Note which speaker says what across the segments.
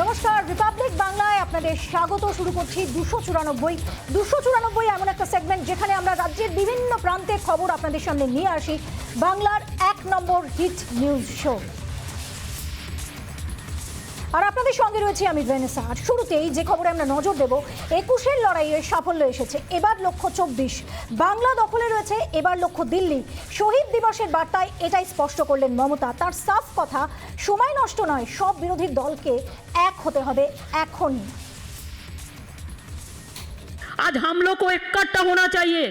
Speaker 1: নমস্কার, রিপাবলিক বাংলায় আপনাদের স্বাগত। শুরু করছি 294 এমন একটা সেগমেন্ট যেখানে আমরা রাজ্যের বিভিন্ন প্রান্তের খবর আপনাদের সামনে নিয়ে আসি। বাংলার 1 নম্বর হিট নিউজ শো। আর আপনাদের সঙ্গে রয়েছে আমি ভেনেসা। আর শুরুতেই যে খবরে আমরা নজর দেব, 21-এর লড়াইয়ে সাফল্য এসেছে, এবার লক্ষ্য 24। বাংলা দখলে রয়েছে, এবার লক্ষ্য দিল্লি। শহীদ দিবসের বার্তায় এটাই স্পষ্ট করলেন মমতা। তার সাফ কথা, সময় নষ্ট নয়, সব বিরোধী দলকে এক হতে হবে এখনই।
Speaker 2: आज हम लोग को इकट्ठा होना चाहिए।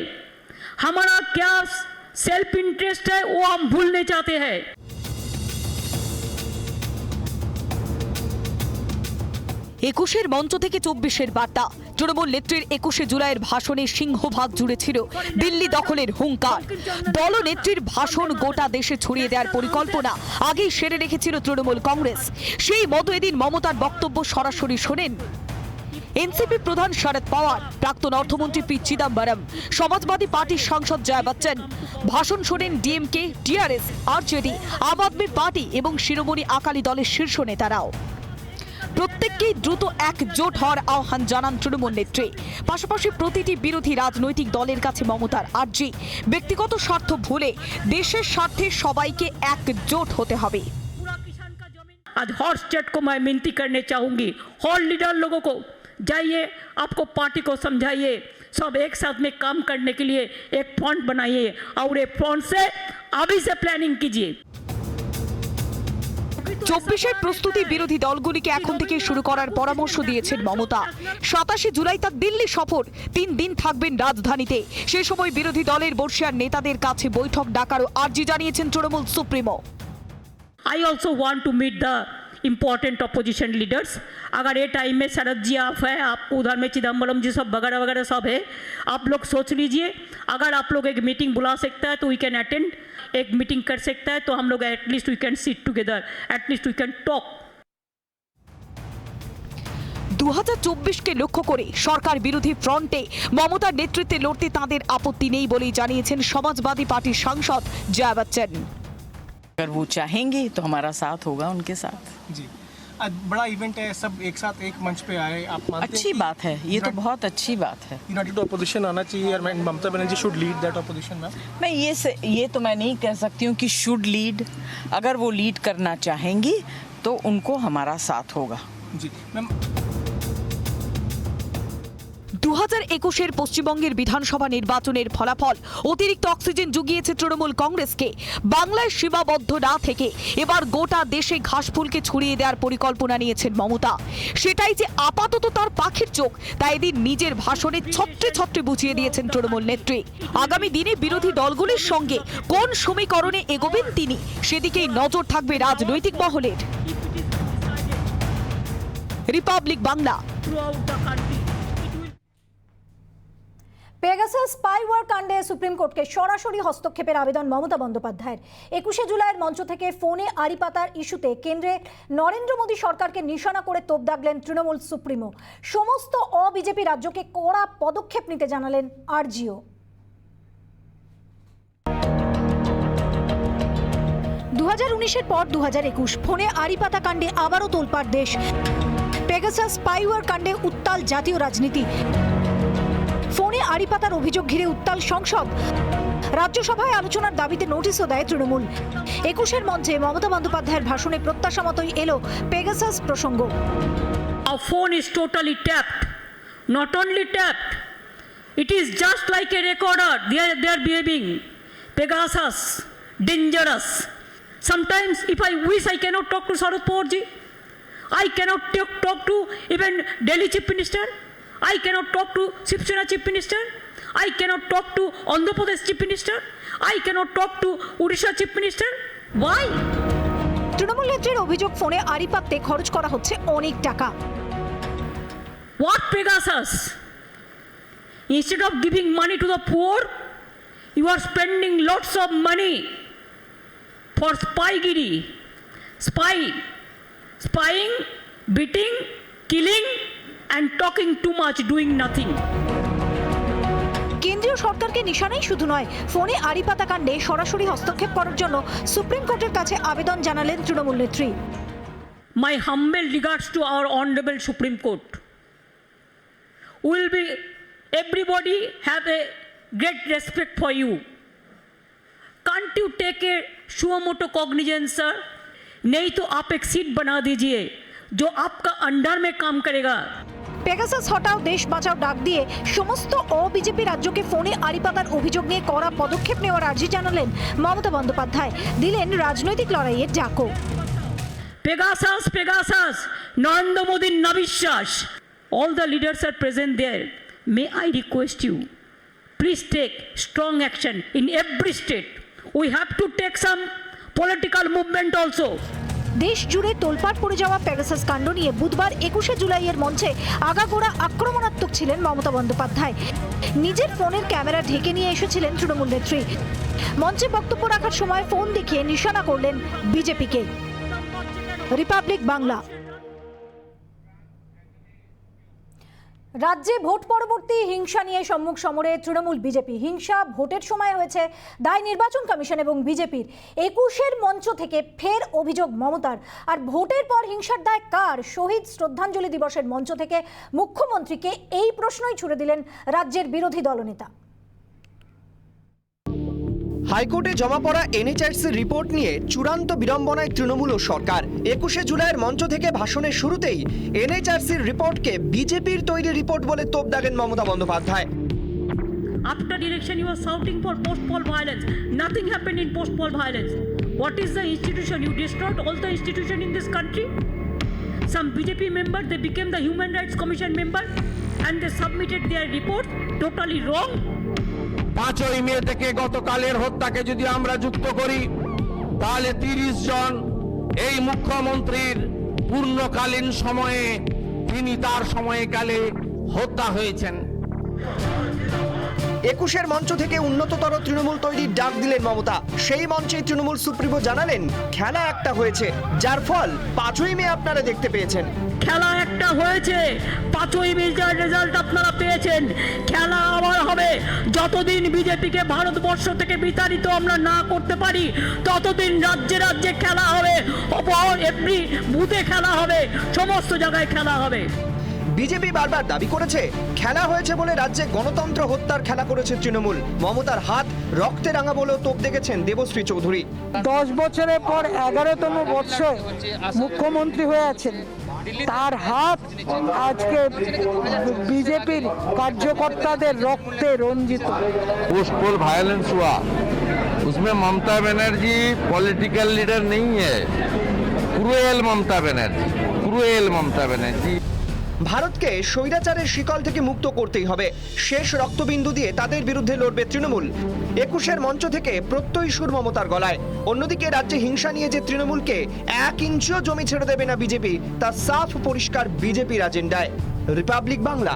Speaker 2: हमारा क्या सेल्फ इंटरेस्ट है वो हम भूलने चाहते हैं।
Speaker 3: 21-এর মঞ্চ থেকে 24-এর বার্তা। তৃণমূল নেত্রীর 21শে জুলাইয়ের ভাষণে সিংহভাগ জুড়ে ছিল দিল্লি দখলের হুঙ্কার। দলনেত্রীর ভাষণ গোটা দেশে ছড়িয়ে দেওয়ার পরিকল্পনা আগেই সেরে রেখেছিল তৃণমূল কংগ্রেস। সেই মতো এদিন মমতার বক্তব্য সরাসরি শোনেন এনসিপি প্রধান শরদ পাওয়ার, প্রাক্তন অর্থমন্ত্রী পি চিদম্বরম, সমাজবাদী পার্টির সাংসদ জয়া বচ্চন। ভাষণ শোনেন ডিএমকে, টিআরএস, আরজেডি, আম আদমি পার্টি এবং শিরোমণি আকালি দলের শীর্ষ নেতারাও। প্রত্যেককেই দ্রুত একজোট হওয়ার আহ্বান জানান তৃণমূল নেত্রী। পাশাপাশি প্রতিটি বিরোধী রাজনৈতিক দলের কাছে মমতার আর্জি, ব্যক্তিগত স্বার্থ ভুলে দেশের স্বার্থে সবাইকে একজোট হতে হবে।
Speaker 2: आज हॉर्स चैट को मैं विनती करने चाहूंगी, हॉल लीडर लोगों को, जाइए आपको पार्टी को समझाइए, सब एक साथ में काम करने के लिए एक फ्रंट बनाइए और एक फ्रंट से अभी से प्लानिंग कीजिए।
Speaker 3: 24-এর প্রস্তুতি বিরোধী দলগুলিকে এখন থেকে শুরু করার পরামর্শ দিয়েছেন মমতা। 27 জুলাই তার দিল্লি সফর, 3 দিন থাকবেন রাজধানীতে। সে সময় বিরোধী দলের বর্ষিয়ার নেতাদের কাছে বৈঠক ডাকারও আর্জি জানিয়েছেন Trinamool supremo.
Speaker 2: I also want to meet the important opposition leaders। अगर ये टाइम में शरद जी आप है, आप उधर में चिदम्बरम जी सब वगैरह वगैरह सब है, आप लोग सोच लीजिए। अगर आप लोग एक मीटिंग बुला सकता है तो वी कैन अटेंड, एक मीटिंग कर सकता है तो हम लोग at least we can sit together, at least we can talk.
Speaker 3: 2024-কে লক্ষ্য করে সরকার বিরোধী ফ্রন্টে মমতার নেতৃত্বে লড়তে তাঁদের আপত্তি নেই বলেই জানিয়েছেন সমাজবাদী পার্টির সাংসদ জয়া বচ্চন।
Speaker 4: अगर वो चाहेंगे तो हमारा साथ होगा उनके साथ।
Speaker 5: जी, आज बड़ा इवेंट है, सब एक साथ एक मंच पे आए, आप मानते
Speaker 4: अच्छी बात है, ये तो बहुत अच्छी बात है।
Speaker 5: यूनाइटेड ऑपोजिशन आना चाहिए और Mamata Banerjee should lead that opposition ma'am.
Speaker 4: मैं ये तो मैं नहीं कह सकती हूँ कि शुड लीड। अगर वो लीड करना चाहेंगी तो उनको हमारा साथ होगा।
Speaker 5: जी मैम,
Speaker 3: 2021-এর পশ্চিমবঙ্গের বিধানসভা নির্বাচনের ফলাফল অতিরিক্ত অক্সিজেন জুগিয়েছে তৃণমূল কংগ্রেসকে। বাংলায় সীমাবদ্ধ না থেকে এবার গোটা দেশে ঘাসফুলকে ছড়িয়ে দেওয়ার পরিকল্পনা নিয়েছেন মমতা। সেটাই যে আপাতত তার পাখির চোখ, তা এদিন নিজের ভাষণে ছত্রে ছত্রে বুঝিয়ে দিয়েছেন তৃণমূল নেত্রী। আগামী দিনে বিরোধী দলগুলির সঙ্গে কোন সমীকরণে এগোবেন তিনি, সেদিকেই নজর থাকবে রাজনৈতিক মহলের। রিপাবলিক বাংলা।
Speaker 1: পেগাসাস স্পাইওয়ার কাণ্ডে সুপ্রিম কোর্টকে সরাসরি হস্তক্ষেপের আবেদন মমতা বন্দ্যোপাধ্যায়ের। 21শে জুলাইয়ের মঞ্চ থেকে ফোনে আড়ি পাতার ইস্যুতে কেন্দ্রে নরেন্দ্র মোদী সরকারকে নিশানা করে তোপ দাগলেন তৃণমূল সুপ্রিমো। সমস্ত অবিজেপি রাজ্যকে কড়া পদক্ষেপ নিতে জানালেন আরজিও। 2019-এর পর 2021 ফোনে আড়ি পাতা কাণ্ডে আবারও তোলপাড় দেশ। পেগাসাস স্পাইওয়ার কাণ্ডে উত্তাল জাতীয় রাজনীতি। ফোনে আড়ি পাতার অভিযোগ ঘিরে উত্তাল সংসদ। রাজ্যসভায় আলোচনার দাবিতে নোটিশও দেয় তৃণমূল। 21-এর মঞ্চে মমতা বন্দ্যোপাধ্যায়ের ভাষণে প্রত্যাশা মতোই এলো পেগাসাস প্রসঙ্গ।
Speaker 2: Our phone is totally tapped. Not only tapped, it is just like a recorder. They are behaving. Pegasus, dangerous. Sometimes if I wish I cannot talk to Sharad Pawar ji. I cannot talk to even Delhi Chief Minister. I cannot talk to Shiv Sena Chief Minister. I cannot talk to Andhra Pradesh Chief Minister. I cannot talk to Odisha Chief Minister. Why?
Speaker 1: Trinamool নেত্রীর অভিযোগ, ফোনে আড়ি পাততে খরচ করা হচ্ছে অনেক টাকা।
Speaker 2: What Pegasus? Instead of giving money to the poor, you are spending lots of money for spygiri, spying, beating, killing, and talking too much, doing nothing.
Speaker 1: কেন্দ্রীয় সরকারকে নিশানাই শুধু নয়, ফোনে আড়ি পাতা কাণ্ডে সরাসরি হস্তক্ষেপ করার জন্য সুপ্রিম কোর্টের কাছে আবেদন জানালেন তৃণমূল নেত্রী।
Speaker 2: my humble regards to our Honorable Supreme Court. Everybody have a great respect for you. Can't you take a suo motu cognizance, sir? नहीं तो आप एक सीट बना दीजिए जो आपका अंडर में काम करेगा।
Speaker 1: পেগাসাস হটাও দেশ বাঁচাও ডাক দিয়ে সমস্ত অবিজেপি রাজ্যকে ফোনে আড়িপাতার অভিযোগ নিয়ে কড়া পদক্ষেপ নেওয়ার আর্জি জানালেন মমতা বন্দ্যোপাধ্যায়, দিলেন রাজনৈতিক লড়াইয়ের ডাকও।
Speaker 2: Pegasus, Pegasus, Narendra Modi Navishas. All the leaders are present there. May I request you, please take strong action in every state. We have to take some political movement also.
Speaker 1: দেশ জুড়ে তোলপাড় পড়ে যাওয়া পেগাসাস কাণ্ড নিয়ে বুধবার 21শে জুলাইয়ের মঞ্চে আগাগোড়া আক্রমণাত্মক ছিলেন মমতা বন্দ্যোপাধ্যায়। নিজের ফোনের ক্যামেরা ঢেকে নিয়ে এসেছিলেন তৃণমূল নেত্রী। মঞ্চে বক্তব্য রাখার সময় ফোন দেখিয়ে নিশানা করলেন বিজেপিকে। রিপাবলিক বাংলা। রাজ্যে ভোট পরবর্তী হিংসা নিয়ে সম্মুখ সমরে তৃণমূল বিজেপি। হিংসা ভোটের সময় হয়েছে দায় নির্বাচন কমিশন এবং বিজেপির। 21এর মঞ্চ থেকে ফের অভিযোগ মমতার। আর ভোটের পর হিংসার দায় কার? শহীদ শ্রদ্ধাঞ্জলি দিবসের মঞ্চ থেকে মুখ্যমন্ত্রীকে এই প্রশ্নই ছুড়ে দিলেন রাজ্যের বিরোধী দলনেতা।
Speaker 6: হাইকোর্টে জমা পড়া এনএচআরসির রিপোর্ট নিয়ে চূড়ান্ত বিড়ম্বনায় তৃণমূল ও সরকার। 21শে জুলাইয়ের মঞ্চ থেকে ভাষণের শুরুতেই এনএচআরসির রিপোর্টকে বিজেপির তৈরি রিপোর্ট বলে তোপ দাগেন Mamata Bandyopadhyay.
Speaker 2: After election, you are shouting for post-poll violence. Nothing happened in post-poll violence. What is the institution? You destroyed all the institution in this country. Some BJP member, they became the Human Rights Commission member and they submitted their report totally wrong.
Speaker 7: 5ই মে থেকে গতকালের হত্যাকে যদি আমরা যুক্ত করি তাহলে 30 জন এই মুখ্যমন্ত্রীর পূর্ণকালীন সময়ে তিনি তার সময়কালে হত্যা হয়েছেন।
Speaker 6: 21এর মঞ্চ থেকে উন্নততর তৃণমূল তৈরির ডাক দিলেন মমতা। সেই মঞ্চে তৃণমূল সুপ্রিমো জানালেন, খেলা একটা হয়েছে, যার ফল 5ই মে আপনারা দেখতে পেয়েছেন।
Speaker 2: খেলা একটা হয়েছে, 5ই মে যার রেজাল্ট আপনারা পেয়েছেন। খেলা আবার হবে। যতদিন বিজেপিকে ভারতবর্ষ থেকে বিতাড়িত আমরা না করতে পারি ততদিন রাজ্যে রাজ্যে খেলা হবে। এভরি বুথে খেলা হবে, সমস্ত জায়গায় খেলা হবে।
Speaker 6: বিজেপি বারবার দাবি করেছে খেলা হয়েছে বলে রাজ্যে গণতন্ত্র হত্যার খেলা করেছে তৃণমূল। মমতার হাত রক্তে রাঙা বলেও তোপ দেখেছেন দেবশ্রী চৌধুরী।
Speaker 8: 10 বছরের পর 11তম বর্ষে মুখ্যমন্ত্রী হয়ে আছেন, তার হাত আজকে বিজেপির কার্যকর্তাদের রক্তে রঞ্জিত।
Speaker 7: पोस्ट पोल वायलेंस हुआ, उसमें ममता बनर्जी पॉलिटिकल लीडर नहीं है, क्रूएल ममता बनर्जी।
Speaker 6: ভারতকে স্বৈরাচারের শিকল থেকে মুক্ত করতেই হবে। শেষ রক্তবিন্দু দিয়ে তাদের বিরুদ্ধে লড়বে তৃণমূল। 21এর মঞ্চ থেকে প্রত্যয়ী সুর মমতার গলায়। অন্যদিকে রাজ্যে হিংসা নিয়ে যে তৃণমূলকে 1 ইঞ্চিও জমি ছেড়ে দেবে না বিজেপি, তা সাফ পরিষ্কার বিজেপির এজেন্ডায়। রিপাবলিক বাংলা।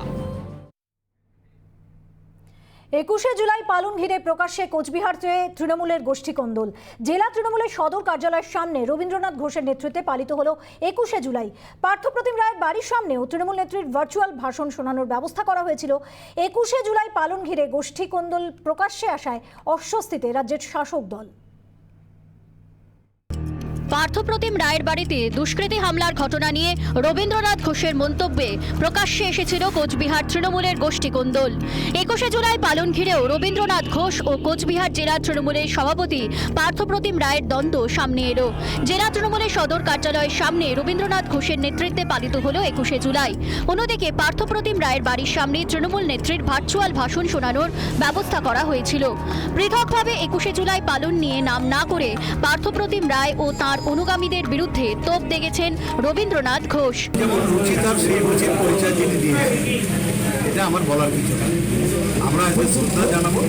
Speaker 1: 21শে জুলাই পালন ঘিরে প্রকাশ্যে কোচবিহারে তৃণমূলের গোষ্ঠী কোন্দল। জেলা তৃণমূলের সদর কার্যালয়ের সামনে রবীন্দ্রনাথ ঘোষের নেতৃত্বে পালিত হলো 21শে জুলাই। পার্থপ্রতিম রায়ের বাড়ির সামনেও তৃণমূল নেত্রীর ভার্চুয়াল ভাষণ শোনানোর ব্যবস্থা করা হয়েছিল। 21শে জুলাই পালন ঘিরে গোষ্ঠী কোন্দল প্রকাশ্যে আসায় অস্বস্তিতে রাজ্যের শাসক দল।
Speaker 9: পার্থপ্রতিম রায়ের বাড়িতে দুষ্কৃতী হামলার ঘটনা নিয়ে রবীন্দ্রনাথ ঘোষের মন্তব্যে প্রকাশ্যে এসেছিল কোচবিহার তৃণমূলের গোষ্ঠী কোন্দল। 21শে জুলাই পালন ঘিরেও রবীন্দ্রনাথ ঘোষ ও কোচবিহার জেলা তৃণমূলের সভাপতি পার্থপ্রতিম রায়ের দ্বন্দ্ব সামনে এলো। জেলা তৃণমূলের সদর কার্যালয়ের সামনে রবীন্দ্রনাথ ঘোষের নেতৃত্বে পালিত হলো 21শে জুলাই। অন্যদিকে পার্থপ্রতিম রায়ের বাড়ির সামনে তৃণমূল নেত্রীর ভার্চুয়াল ভাষণ শোনানোর ব্যবস্থা করা হয়েছিল। পৃথকভাবে 21শে জুলাই পালন নিয়ে নাম না করে পার্থপ্রতিম রায় ও তাঁর অনুগামীদের বিরুদ্ধে তোপ দেখেছেন রবীন্দ্রনাথ ঘোষ।
Speaker 10: এটা আমার বলার কিছু না। আমরা শ্রদ্ধা জানাবো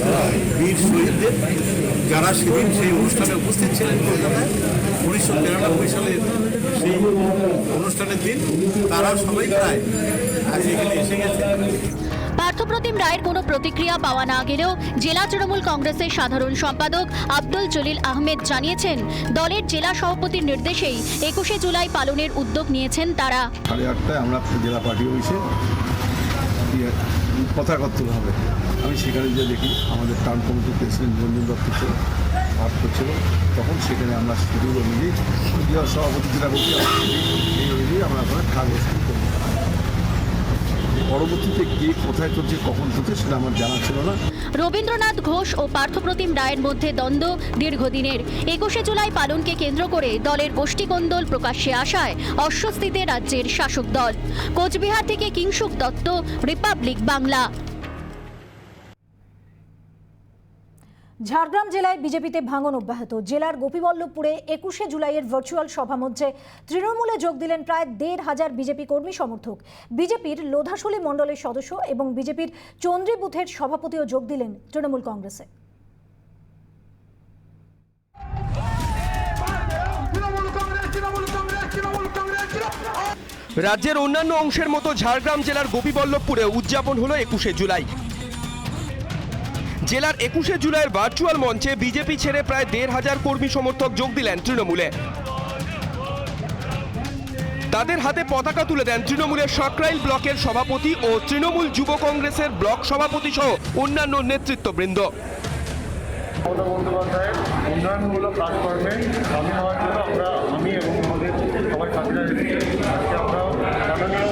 Speaker 10: বীর শহীদদের, যারা সেদিন সেই অনুষ্ঠানে উপস্থিত ছিলেন কলকাতায় 1993 সালের সেই অনুষ্ঠানের দিন। তারা সবাই প্রায় আজ এখানে এসে গেছে।
Speaker 9: পার্থপ্রতিম রায়ের কোনো প্রতিক্রিয়া পাওয়া না গেলেও জেলা তৃণমূল কংগ্রেসের সাধারণ সম্পাদক আব্দুল জলিল আহমেদ জানিয়েছেন, দলের জেলা সভাপতির নির্দেশেই 21শে জুলাই পালনের উদ্যোগ নিয়েছেন তারা।
Speaker 10: 8:30টায় আমরা জেলা পার্টি অফিসে কথা করতে হবে। আমি সেখানে যে দেখি আমাদের টাউন কমিটির প্রেসিডেন্ট রঞ্জন দত্ত পাঠ করছিল তখন সেখানে আমরা শিডিউল অনুযায়ী সভাপতি যেটা বলছি এই অনুযায়ী আমরা কাগজ করি। পরবর্তীতে কে কোথায় করছে কখন করছে সেটা আমার জানা ছিল না।
Speaker 9: রবীন্দ্রনাথ ঘোষ ও পার্থপ্রতিম রায়ের মধ্যে দ্বন্দ্ব দীর্ঘদিনের। 21শে জুলাই পালনকে কেন্দ্র করে দলের গোষ্ঠীকোন্দল প্রকাশ্যে আসায় অস্বস্তিতে রাজ্যের শাসক দল। কোচবিহার থেকে কিংশুক দত্ত, রিপাবলিক বাংলা।
Speaker 1: ঝাড়গ্রাম জেলায় বিজেপিতে ভাঙন অব্যাহত। জেলার গোপীবল্লভপুরে 21শে জুলাইয়ের ভার্চুয়াল সভামঞ্চে তৃণমূলে যোগ দিলেন প্রায় 1,500 বিজেপি কর্মী সমর্থক। বিজেপির লোধাশুলি মণ্ডলের সদস্য এবং বিজেপির চন্দ্রী বুথের সভাপতিও যোগ দিলেন তৃণমূল কংগ্রেসে।
Speaker 6: রাজ্যের অন্যান্য অংশের মতো ঝাড়গ্রাম জেলার গোপীবল্লভপুরে উদযাপন হলো 21শে জুলাই। জেলার 21শে জুলাইয়ের ভার্চুয়াল মঞ্চে বিজেপি ছেড়ে প্রায় 1,500 কর্মী সমর্থক যোগ দিলেন তৃণমূলে। তাদের হাতে পতাকা তুলে দেন তৃণমূলের সাকরাইল ব্লকের সভাপতি ও তৃণমূল যুব কংগ্রেসের ব্লক সভাপতি সহ অন্যান্য নেতৃত্ববৃন্দ।
Speaker 11: মমতা বন্দ্যোপাধ্যায়ের উন্নয়নমূলক কাজকর্মে সামিল হওয়ার জন্য আমি এবং আমাদের সবাই সাথীরা এসেছি। আজকে আমরা মাননীয়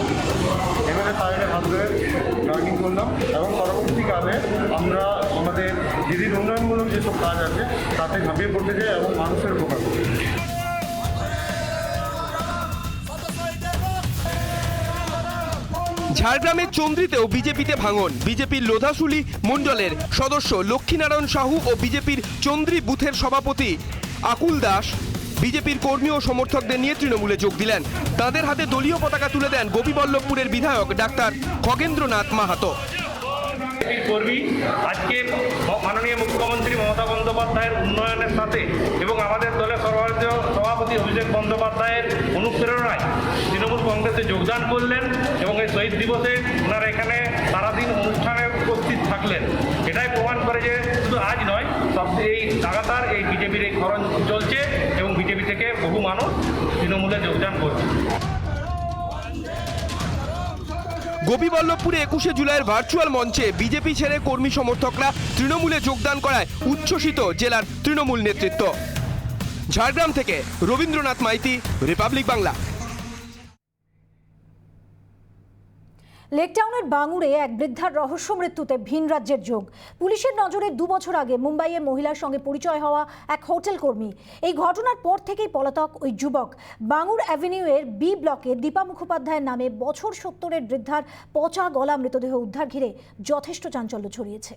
Speaker 11: এমএলএ সাহেবের হাত ধরে জয়েনিং করলাম এবং পরবর্তীকালে আমরা আমাদের দিদির উন্নয়নমূলক যেসব কাজ আছে তাতে ঝাঁপিয়ে পড়তে চাই এবং মানুষের উপকার করতে চাই।
Speaker 6: ঝাড়গ্রামের চন্দ্রীতেও বিজেপিতে ভাঙন। বিজেপির লোধাশুলি মণ্ডলের সদস্য লক্ষ্মীনারায়ণ সাহু ও বিজেপির চন্দ্রী বুথের সভাপতি আকুল দাস বিজেপির কর্মী ও সমর্থকদের নিয়ে তৃণমূলে যোগ দিলেন। তাদের হাতে দলীয় পতাকা তুলে দেন গোপীবল্লভপুরের বিধায়ক ডাক্তার খগেন্দ্রনাথ মাহাতো।
Speaker 11: কর্মী আজকে মাননীয় মুখ্যমন্ত্রী মমতা বন্দ্যোপাধ্যায়ের উন্নয়নের সাথে এবং আমাদের দলের সর্বভারতীয় সভাপতি অভিষেক বন্দ্যোপাধ্যায়ের অনুপ্রেরণায় তৃণমূল কংগ্রেসে যোগদান করলেন এবং এই শহীদ দিবসে ওনারা এখানে সারাদিন অনুষ্ঠানে উপস্থিত থাকলেন। এটাই প্রমাণ করে যে শুধু আজ নয়, সব এই লাগাতার এই বিজেপির এই খরচ চলছে এবং বিজেপি থেকে বহু মানুষ তৃণমূলে যোগদান করছে।
Speaker 6: গোপীবল্লভপুরে 21শে জুলাইয়ের ভার্চুয়াল মঞ্চে বিজেপি ছেড়ে কর্মী সমর্থকরা তৃণমূলে যোগদান করায় উচ্ছ্বসিত জেলার তৃণমূল নেতৃত্ব। ঝাড়গ্রাম থেকে রবীন্দ্রনাথ মাইতি, রিপাবলিক বাংলা।
Speaker 1: লেকটাউনের বাঙুরে এক বৃদ্ধার রহস্য মৃত্যুতে ভিন রাজ্যের যোগ। পুলিশের নজরে 2 বছর আগে মুম্বাইয়ে মহিলার সঙ্গে পরিচয় হওয়া এক হোটেল কর্মী। এই ঘটনার পর থেকেই পলাতক ওই যুবক। বাঙুর অ্যাভিনিউয়ের বি ব্লকে দীপা মুখোপাধ্যায়ের নামে বছর 70-এর বৃদ্ধার পচা গলা মৃতদেহ উদ্ধার ঘিরে যথেষ্ট চাঞ্চল্য ছড়িয়েছে।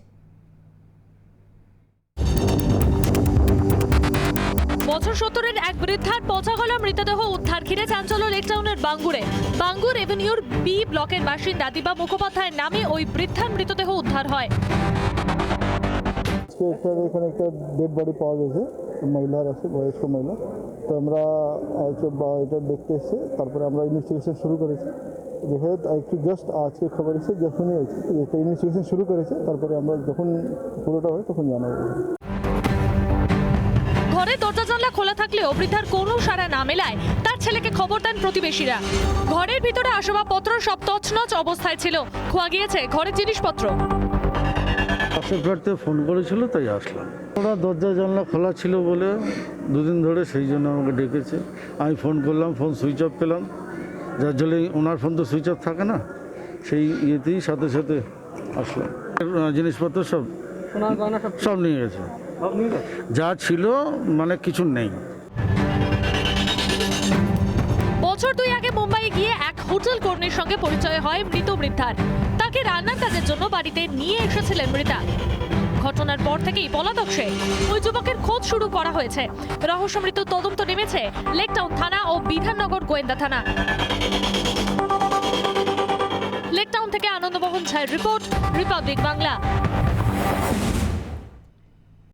Speaker 12: বছর 70-এর এক বৃদ্ধার পচা গলা মৃতদেহ উদ্ধার ঘিরে চাঞ্চল্য লেকটাউনের বাঙ্গুরে। বাঙ্গুর এভিনিউর বি ব্লকের বাসিন্দা দীপা মুখোপাধ্যায়ের নামে ওই বৃদ্ধার মৃতদেহ উদ্ধার হয়।
Speaker 11: এখানে একটা ডেড বডি পাওয়া গেছে, মহিলার আছে, বয়স্ক মহিলা। তো আমরা এটা দেখতে এসেছি, তারপরে আমরা ইনভেস্টিগেশন শুরু করেছি। দেখে একটু জাস্ট আজকে খবর এসে যখনই একটা ইনভেস্টিগেশন শুরু করেছে, তারপরে আমরা যখন পুরোটা হয় তখন জানাবো।
Speaker 12: ঘরে দরজা জানলা খোলা থাকলেও বৃদ্ধার কোনো সাড়া না মেলায় তার ছেলেকে খবর দেন প্রতিবেশীরা। ঘরের ভিতরে আসবাবপত্র সব তছনছ অবস্থায় ছিল, খোয়া গিয়েছে ঘরের জিনিসপত্র।
Speaker 11: পাশের ফ্ল্যাটে ফোন করেছিল, তাই আসলাম। ওরা দরজা জানলা খোলা ছিল বলে 2 দিন ধরে সেই জন্য আমাকে ডেকেছে। আমি ফোন করলাম, ফোন সুইচ অফ পেলাম, যার জন্য ওনার ফোন তো সুইচ অফ থাকে না, সেই ইয়েতেই সাথে সাথে আসলাম। জিনিসপত্র সব নিয়ে গেছে, যা ছিল মানে কিছু নেই।
Speaker 12: বছর 2 আগে মুম্বাইয়ে গিয়ে এক হোটেল কর্মীর সঙ্গে পরিচয় হয় মৃত বৃদ্ধার। তাকে রান্নার কাজের জন্য বাড়িতে নিয়ে এসেছিলেন মৃতা। ঘটনার পর থেকেই পলাতক সে। ওই যুবকের খোঁজ শুরু করা হয়েছে। রহস্য মৃত্যুর তদন্ত নেমেছে লেকটাউন থানা ও বিধাননগর গোয়েন্দা থানা। লেকটাউন থেকে আনন্দমোহন ঝায়ের রিপোর্ট, রিপাবলিক বাংলা।